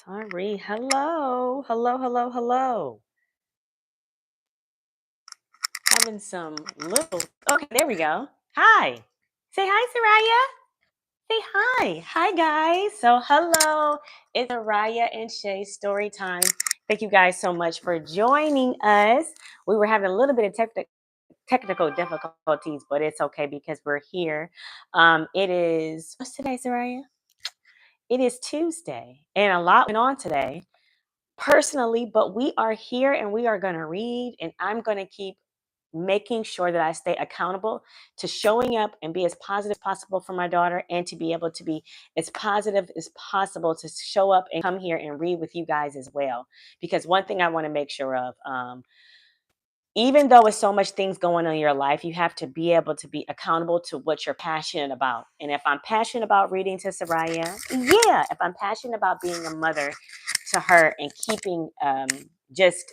Sorry. Hello. Hello, hello, hello. Having some little. Okay, there we go. Hi. Say hi, Sariah. Say hi. Hi, guys. So, hello. It's Sariah and Shay story time. Thank you guys so much for joining us. We were having a little bit of technical difficulties, but it's okay because we're here. It is, what's today, Sariah? It is Tuesday, and a lot went on today personally, but we are here and we are going to read, and I'm going to keep making sure that I stay accountable to showing up and be as positive as possible for my daughter, and to be able to be as positive as possible to show up and come here and read with you guys as well. Because one thing I want to make sure of, even though it's so much things going on in your life, you have to be able to be accountable to what you're passionate about. And if I'm passionate about reading to Sariah, yeah, if I'm passionate about being a mother to her and keeping just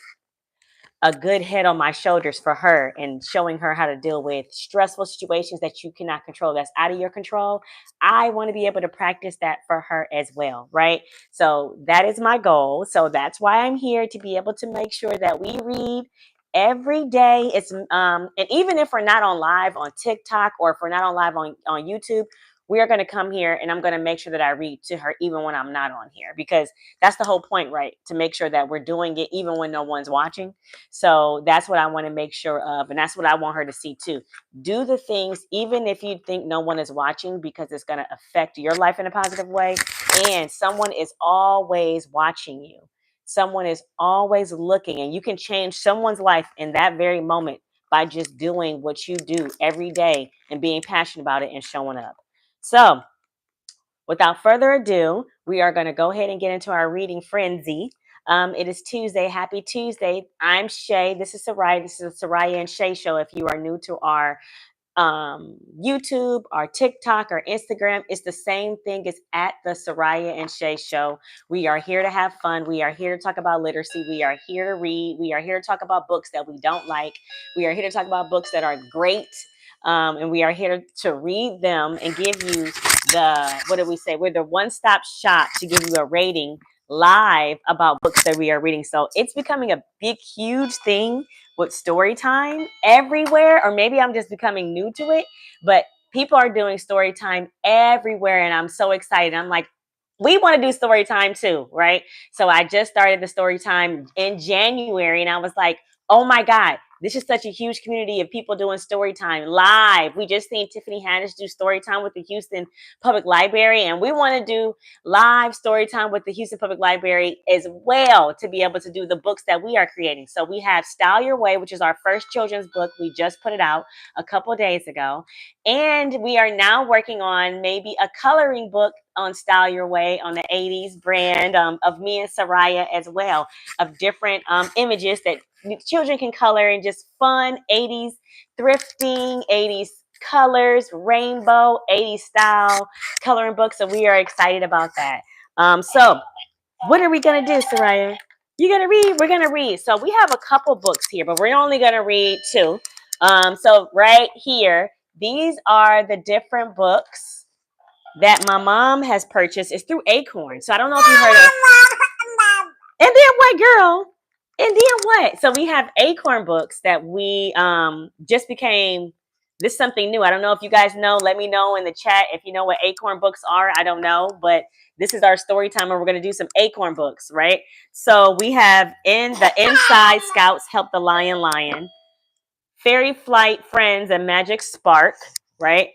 a good head on my shoulders for her and showing her how to deal with stressful situations that you cannot control, that's out of your control, I want to be able to practice that for her as well, right? So that is my goal. So that's why I'm here, to be able to make sure that we read every day. It's and even if we're not on live on TikTok, or if we're not on live on YouTube, we are going to come here and I'm going to make sure that I read to her even when I'm not on here, because that's the whole point, right? To make sure that we're doing it even when no one's watching. So that's what I want to make sure of. And that's what I want her to see too. Do the things, even if you think no one is watching, because it's going to affect your life in a positive way. And someone is always watching you. Someone is always looking, and you can change someone's life in that very moment by just doing what you do every day and being passionate about it and showing up. So, without further ado, we are going to go ahead and get into our reading frenzy. It is Tuesday. Happy Tuesday. I'm Shay. This is Sariah. This is the Sariah and Shay show. If you are new to our YouTube, our TikTok, or Instagram, it's the same thing as at the Sariah and Shay show. We are here to have fun. We are here to talk about literacy. We are here to read. We are here to talk about books that we don't like. We are here to talk about books that are great. And we are here to read them and give you what do we say? We're the one-stop shop to give you a rating live about books that we are reading. So it's becoming a big, huge thing with story time everywhere, or maybe I'm just becoming new to it, but people are doing story time everywhere, and I'm so excited. I'm like, we want to do story time too, right? So I just started the story time in January, and I was like, oh my God, this is such a huge community of people doing story time live. We just seen Tiffany Haddish do story time with the Houston Public Library, and we want to do live story time with the Houston Public Library as well, to be able to do the books that we are creating. So we have Style Your Way, which is our first children's book. We just put it out a couple of days ago. And we are now working on maybe a coloring book on Style Your Way, on the 80s brand, of me and Sariah as well, of different images that children can color, and just fun 80s thrifting, 80s colors, rainbow, 80s style coloring books. So we are excited about that. So what are we going to do, Sariah? You're going to read? We're going to read. So we have a couple books here, but we're only going to read two. So right here, these are the different books that my mom has purchased. It's through Acorn. So I don't know if you heard of. And then what, girl? And then what? So we have Acorn books that we just became. This is something new. I don't know if you guys know. Let me know in the chat if you know what Acorn books are. I don't know, but this is our story time, and we're going to do some Acorn books, right? So we have in the Inside Scouts Help the Lion, Fairy Flight Friends and Magic Spark, right?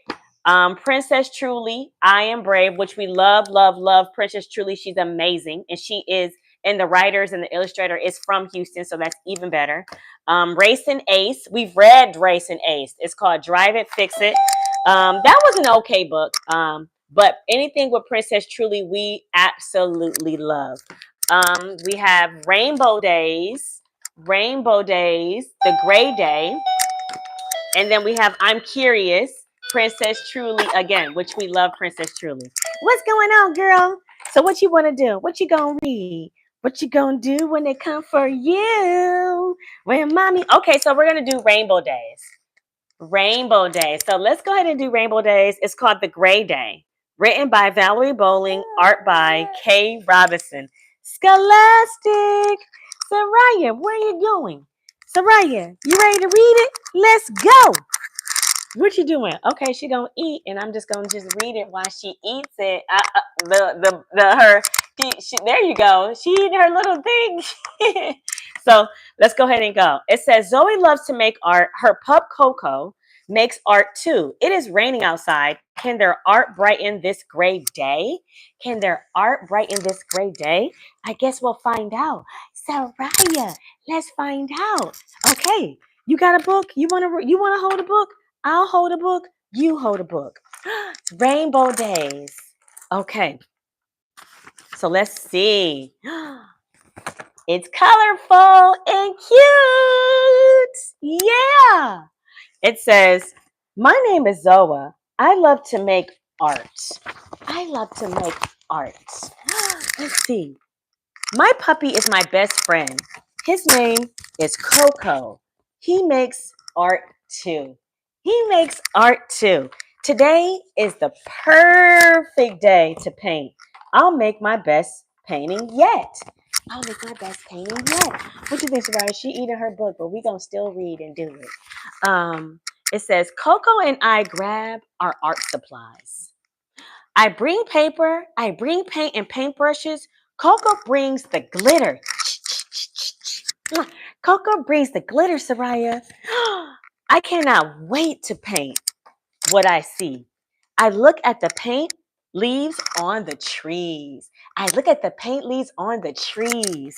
Princess Truly, I Am Brave, which we love, love, love. Princess Truly, she's amazing, and she is. And the writers and the illustrator is from Houston, so that's even better. Race and Ace, we've read Race and Ace. It's called Drive It, Fix It. That was an okay book, but anything with Princess Truly, we absolutely love. We have Rainbow Days, The Gray Day, and then we have I'm Curious, Princess Truly again, which we love Princess Truly. What's going on, girl? So what you want to do? What you gonna read? What you gonna do when they come for you? When mommy... Okay, so we're gonna do Rainbow Days. Rainbow Days. So let's go ahead and do Rainbow Days. It's called The Gray Day. Written by Valerie Bowling, art by Kay Robinson. Scholastic. Sariah, where are you going? Sariah, you ready to read it? Let's go. What you doing? Okay, she gonna eat, and I'm just gonna read it while she eats it. Her. There you go. She eating her little thing. So let's go ahead and go. It says Zoe loves to make art. Her pup Coco makes art too. It is raining outside. Can their art brighten this gray day? Can their art brighten this gray day? I guess we'll find out. Sariah, let's find out. Okay, you got a book? You wanna hold a book? I'll hold a book. You hold a book. It's Rainbow Days. Okay, so let's see. It's colorful and cute. Yeah. It says, my name is Zoa. I love to make art. I love to make art. Let's see. My puppy is my best friend. His name is Coco. He makes art too. He makes art too. Today is the perfect day to paint. I'll make my best painting yet. I'll make my best painting yet. What do you think, Sariah? She eating her book, but we gonna still read and do it. It says, Coco and I grab our art supplies. I bring paper, I bring paint and paintbrushes. Coco brings the glitter. Coco brings the glitter, Sariah. I cannot wait to paint what I see. I look at the paint leaves on the trees. I look at the paint leaves on the trees.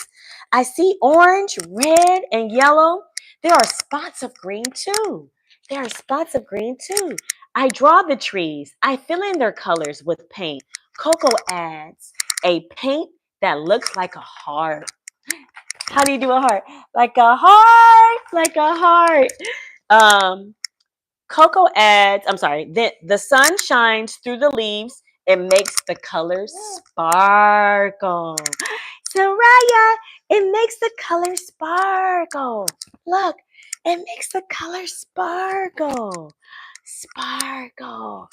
I see orange, red, and yellow. There are spots of green too. There are spots of green too. I draw the trees. I fill in their colors with paint. Coco adds a paint that looks like a heart. How do you do a heart? Like a heart, like a heart. Um, Coco adds, I'm sorry, the sun shines through the leaves. It makes the colors sparkle. Sariah, it makes the colors sparkle. Look, it makes the colors sparkle. Sparkle.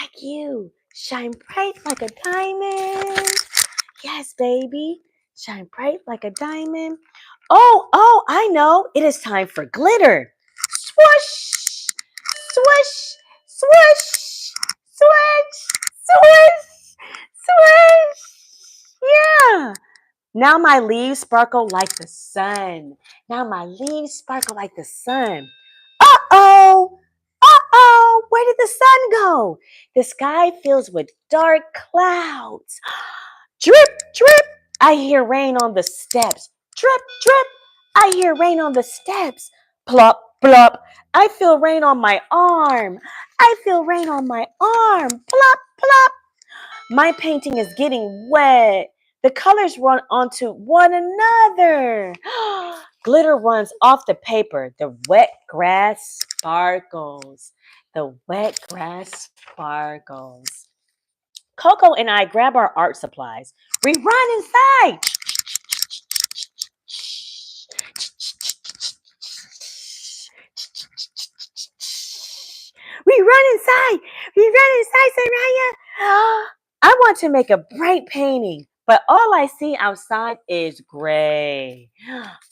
Like you. Shine bright like a diamond. Yes, baby. Shine bright like a diamond. Oh, I know. It is time for glitter. Swoosh, swish, swish, swish, swish, swish. Yeah. Now my leaves sparkle like the sun. Now my leaves sparkle like the sun. Uh-oh. Uh-oh. Where did the sun go? The sky fills with dark clouds. Drip, drip. I hear rain on the steps. Drip, drip. I hear rain on the steps. Plop, plop. I feel rain on my arm. I feel rain on my arm. Plop, plop. My painting is getting wet. The colors run onto one another. Glitter runs off the paper. The wet grass sparkles. The wet grass sparkles. Coco and I grab our art supplies. We run inside. We run inside. We run inside, Sariah. I want to make a bright painting, but all I see outside is gray.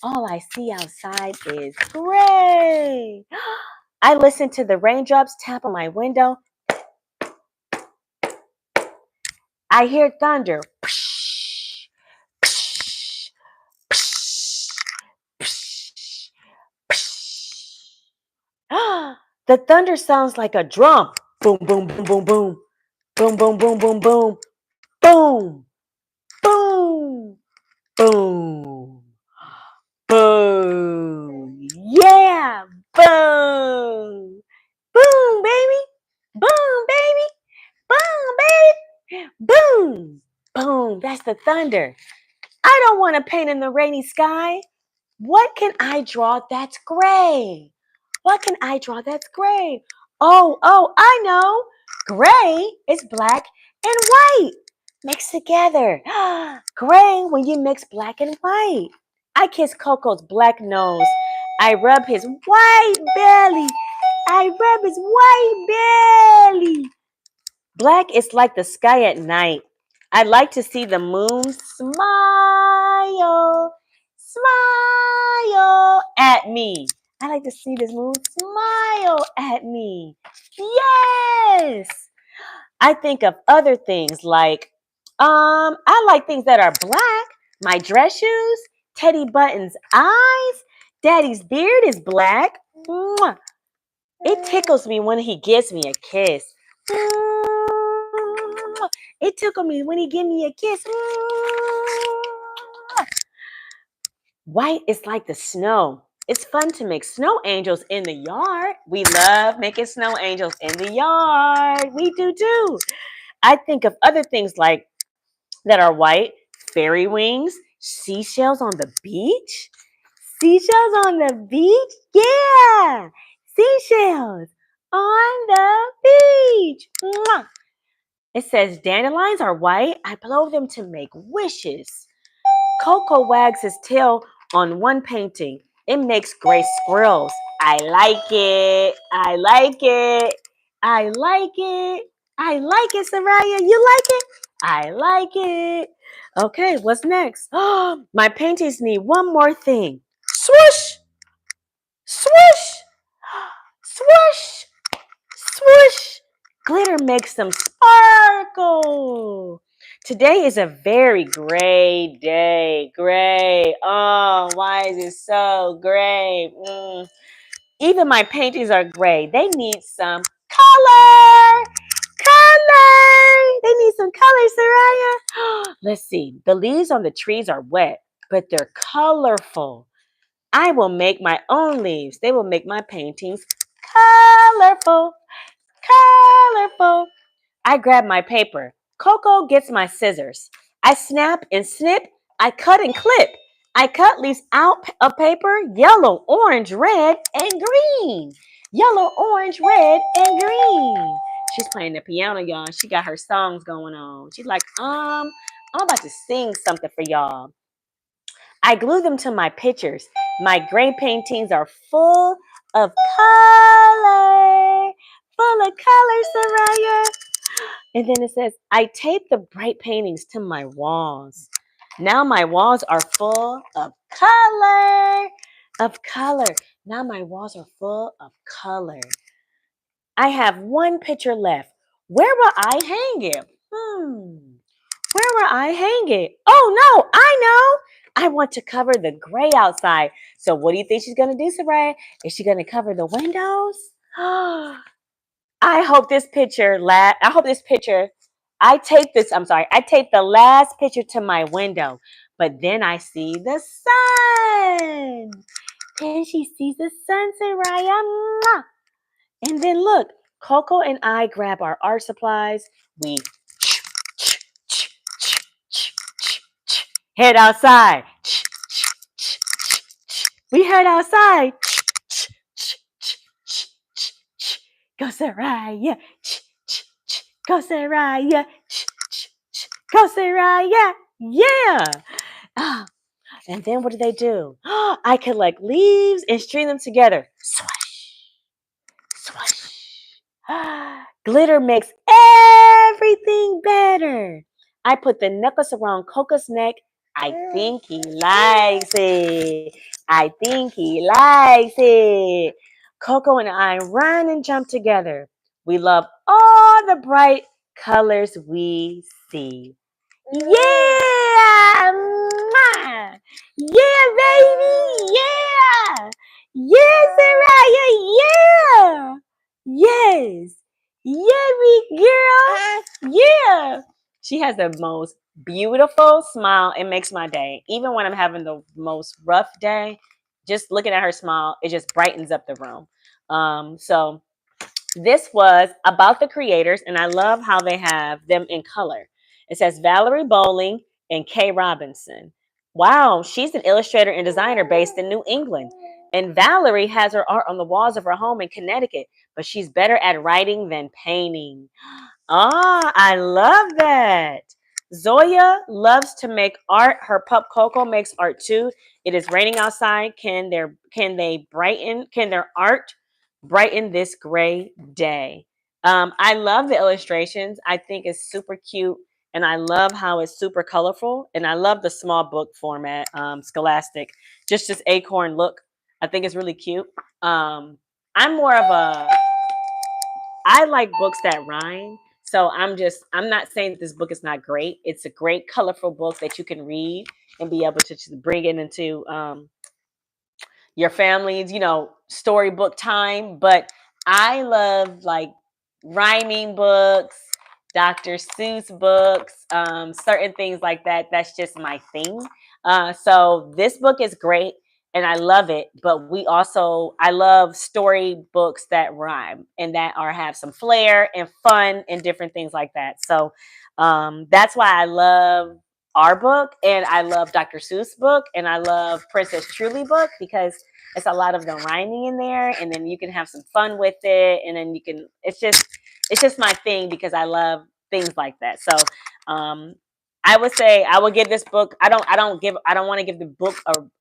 All I see outside is gray. I listen to the raindrops tap on my window. I hear thunder. The thunder sounds like a drum. Boom, boom, boom, boom, boom. Boom, boom, boom, boom, boom. Boom, boom, boom, boom. Yeah, boom. Boom, baby. Boom, baby. Boom, baby. Boom. Boom. That's the thunder. I don't want to paint in the rainy sky. What can I draw that's gray? What can I draw that's gray? Oh, I know. Gray is black and white mixed together. Gray when you mix black and white. I kiss Coco's black nose. I rub his white belly. I rub his white belly. Black is like the sky at night. I'd like to see the moon smile, smile at me. I like to see this moon smile at me. Yes. I think of other things like, I like things that are black. My dress shoes, Teddy Button's eyes, Daddy's beard is black. Mwah. It tickles me when he gives me a kiss. Mwah. It tickles me when he gives me a kiss. Mwah. White is like the snow. It's fun to make snow angels in the yard. We love making snow angels in the yard. We do too. I think of other things like that are white, fairy wings, seashells on the beach. Seashells on the beach? Yeah! Seashells on the beach. Mwah. It says dandelions are white. I blow them to make wishes. Coco wags his tail on one painting. It makes gray squirrels. I like it. I like it. I like it. I like it, Sariah. You like it? I like it. Okay, what's next? My paintings need one more thing. Swoosh! Swoosh! Swoosh! Swoosh! Glitter makes them sparkle. Today is a very gray day. Gray. Oh, why is it so gray? Even my paintings are gray. They need some color. Color. They need some color, Sariah. Let's see. The leaves on the trees are wet, but they're colorful. I will make my own leaves. They will make my paintings colorful. Colorful. I grab my paper. Coco gets my scissors. I snap and snip. I cut and clip. I cut leaves out of paper, yellow, orange, red, and green. Yellow, orange, red, and green. She's playing the piano, y'all. She got her songs going on. She's like, I'm about to sing something for y'all. I glue them to my pictures. My gray paintings are full of color. Full of color, Sariah. And then it says, I tape the bright paintings to my walls. Now my walls are full of color. Of color. Now my walls are full of color. I have one picture left. Where will I hang it? Where will I hang it? Oh no, I know. I want to cover the gray outside. So what do you think she's gonna do, Sariah? Is she gonna cover the windows? I hope this picture I take the last picture to my window, but then I see the sun. Then she sees the sun, Sariah. Mwah. And then look, Coco and I grab our art supplies. We head outside. We head outside. Go Sariah. Go Sariah. Go Sariah. Yeah. And then what do? I collect leaves and string them together. Swish. Swish. Glitter makes everything better. I put the necklace around Coco's neck. I think he likes it. I think he likes it. Coco and I run and jump together. We love all the bright colors we see. Yeah! Mwah! Yeah, baby! Yeah! Yes, Sariah! Yeah! Yes! Yeah, big girl! Yeah! She has the most beautiful smile. It makes my day. Even when I'm having the most rough day, just looking at her smile, it just brightens up the room. So this was about the creators, and I love how they have them in color. It says Valerie Bowling and Kay Robinson. Wow, she's an illustrator and designer based in New England. And Valerie has her art on the walls of her home in Connecticut, but she's better at writing than painting. Ah, I love that. Zoya loves to make art. Her pup Coco makes art too. It is raining outside. Can their art brighten this gray day? I love the illustrations. I think it's super cute and I love how it's super colorful, and I love the small book format, Scholastic. Just Acorn look. I think it's really cute. I'm more of a I like books that rhyme. So I'm not saying that this book is not great. It's a great colorful book that you can read and be able to just bring it into your family's, storybook time. But I love like rhyming books, Dr. Seuss books, certain things like that. That's just my thing. So this book is great and I love it. But I love story books that rhyme and that are have some flair and fun and different things like that. So that's why I love our book, and I love Dr. Seuss book, and I love Princess Truly book because it's a lot of the rhyming in there, and then you can have some fun with it, and then you can. It's just my thing because I love things like that. So, um, I would say I would give this book. I don't want to give the book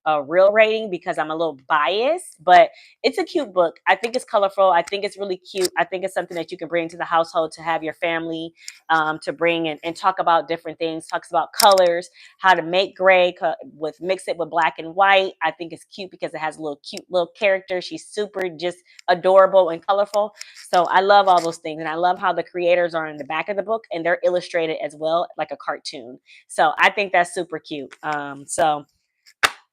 a real rating because I'm a little biased, but it's a cute book. I think it's colorful. I think it's really cute. I think it's something that you can bring to the household to have your family to bring and talk about different things. Talks about colors, how to make gray with mix it with black and white. I think it's cute because it has a little cute little character. She's super just adorable and colorful. So I love all those things. And I love how the creators are in the back of the book and they're illustrated as well, like a cartoon. So I think that's super cute. Go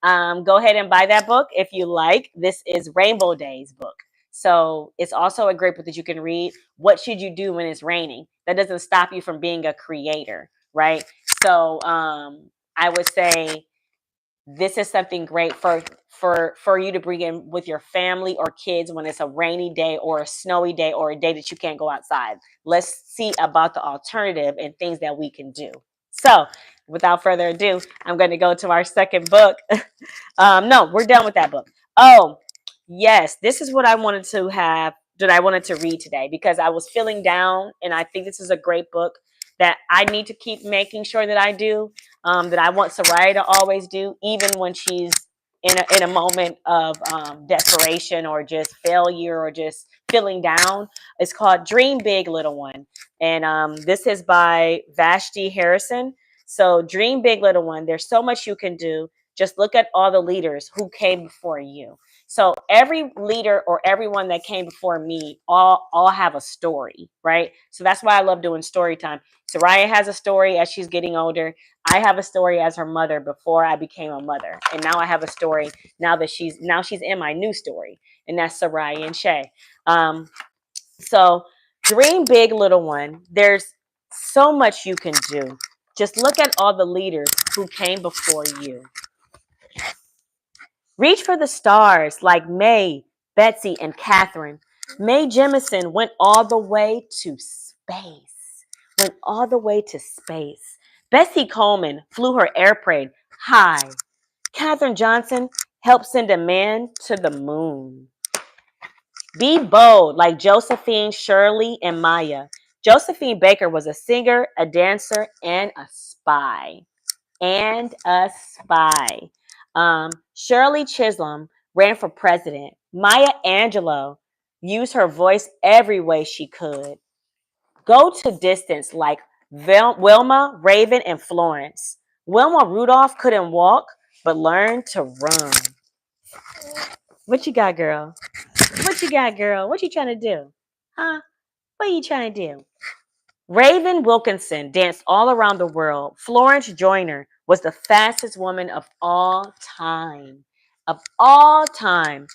ahead and buy that book if you like. This is Rainbow Days book. So it's also a great book that you can read. What should you do when it's raining? That doesn't stop you from being a creator, right? So I would say this is something great for you to bring in with your family or kids when it's a rainy day or a snowy day or a day that you can't go outside. Let's see about the alternative and things that we can do. So without further ado, I'm going to go to our second book. No, we're done with that book. Oh, yes, this is what I wanted to have that I wanted to read today because I was feeling down, and I think this is a great book that I need to keep making sure that I do, that I want Sariah to always do, even when she's in a moment of desperation or just failure or just feeling down. It's called Dream Big, Little One. And this is by Vashti Harrison. So Dream Big, Little One. There's so much you can do. Just look at all the leaders who came before you. So every leader or everyone that came before me all have a story, right? So that's why I love doing story time. Sariah has a story as she's getting older. I have a story as her mother before I became a mother. And now I have a story now she's in my new story. And that's Sariah and Shay. So dream big, little one. There's so much you can do. Just look at all the leaders who came before you. Reach for the stars like May, Betsy, and Catherine. Mae Jemison went all the way to space. Went all the way to space. Bessie Coleman flew her airplane high. Katherine Johnson helped send a man to the moon. Be bold like Josephine, Shirley, and Maya. Josephine Baker was a singer, a dancer, and a spy. Shirley Chisholm ran for president. Maya Angelou used her voice every way she could. Go to distance like Wilma, Raven, and Florence. Wilma Rudolph couldn't walk, but learned to run. What you got, girl? What you got, girl? What you trying to do? Huh? What are you trying to do? Raven Wilkinson danced all around the world. Florence Joyner was the fastest woman of all time. Of all time.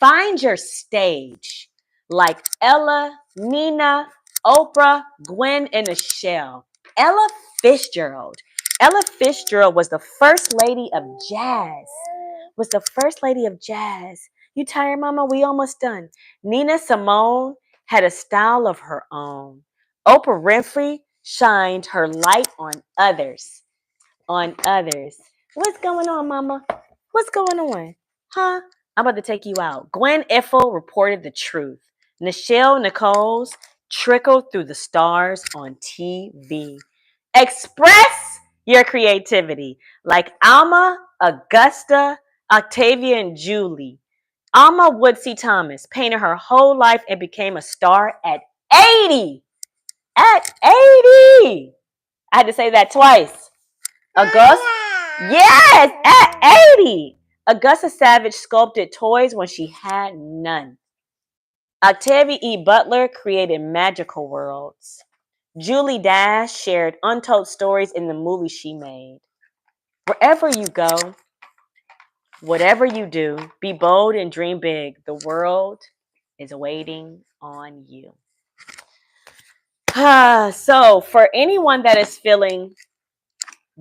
Find your stage like Ella, Nina, Oprah, Gwen, and Michelle. Ella Fitzgerald. Ella Fitzgerald was the first lady of jazz. You tired, mama? We almost done. Nina Simone had a style of her own. Oprah Winfrey shined her light on others. What's going on, mama? What's going on? Huh? I'm about to take you out. Gwen Ifill reported the truth. Nichelle Nichols trickled through the stars on TV. Express your creativity like Alma, Augusta, Octavia, and Julie. Alma Woodsey Thomas painted her whole life and became a star at 80. At 80! I had to say that twice. Augusta, yes, at 80. Augusta Savage sculpted toys when she had none. Octavia E. Butler created magical worlds. Julie Dash shared untold stories in the movies she made. Wherever you go, whatever you do, be bold and dream big. The world is waiting on you. So, for anyone that is feeling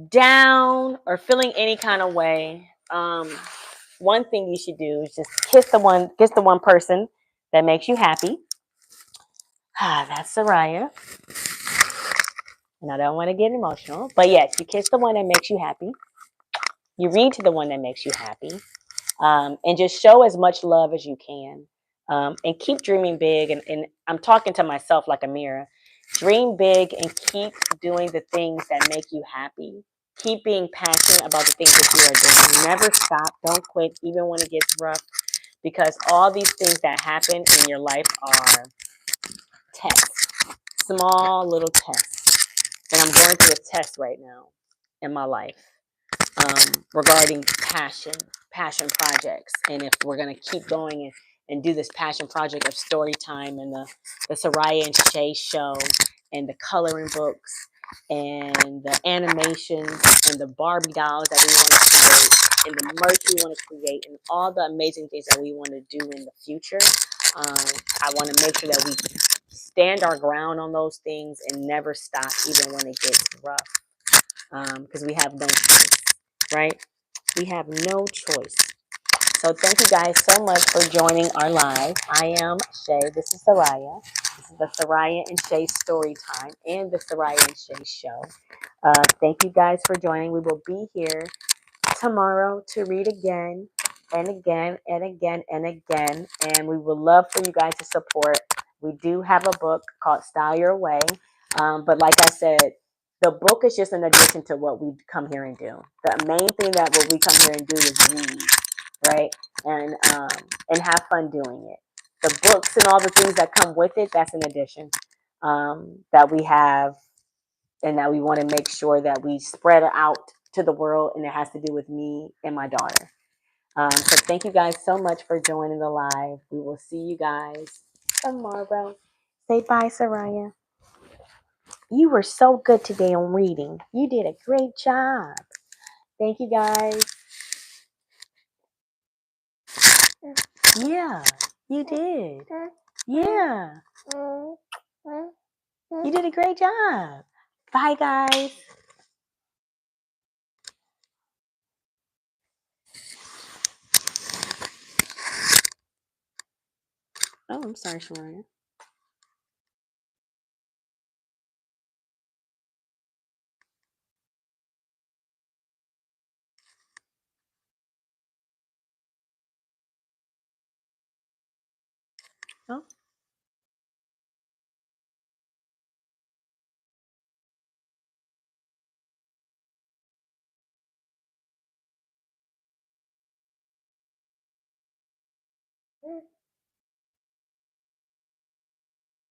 down or feeling any kind of way, one thing you should do is just kiss the one person that makes you happy. That's Sariah. And I don't want to get emotional, but yes, you kiss the one that makes you happy. You read to the one that makes you happy, and just show as much love as you can, and keep dreaming big. And I'm talking to myself like a mirror. Dream big and keep doing the things that make you happy. Keep being passionate about the things that you are doing. Never stop. Don't quit, even when it gets rough, because all these things that happen in your life are tests, small little tests. And I'm going through a test right now in my life, regarding passion projects. And if we're going to keep going and do this passion project of Storytime and the Sariah and Shay show and the coloring books and the animations and the Barbie dolls that we want to create and the merch we want to create and all the amazing things that we want to do in the future, I want to make sure that we stand our ground on those things and never stop even when it gets rough, because we have no choice, right? We have no choice. So thank you guys so much for joining our live. I am Shay. This is Sariah. This is the Sariah and Shay story time and the Sariah and Shay show. Thank you guys for joining. We will be here tomorrow to read again and again and again and again. And we would love for you guys to support. We do have a book called Style Your Way. But like I said, the book is just an addition to what we come here and do. The main thing that what we come here and do is read, right? And have fun doing it. The books and all the things that come with it, that's an addition, that we have and that we want to make sure that we spread out to the world, and it has to do with me and my daughter. So thank you guys so much for joining the live. We will see you guys tomorrow. Say bye, Sariah. You were so good today on reading. You did a great job. Thank you guys. Yeah, you did. Yeah. You did a great job. Bye, guys. Oh, I'm sorry, Sharaya. Oh.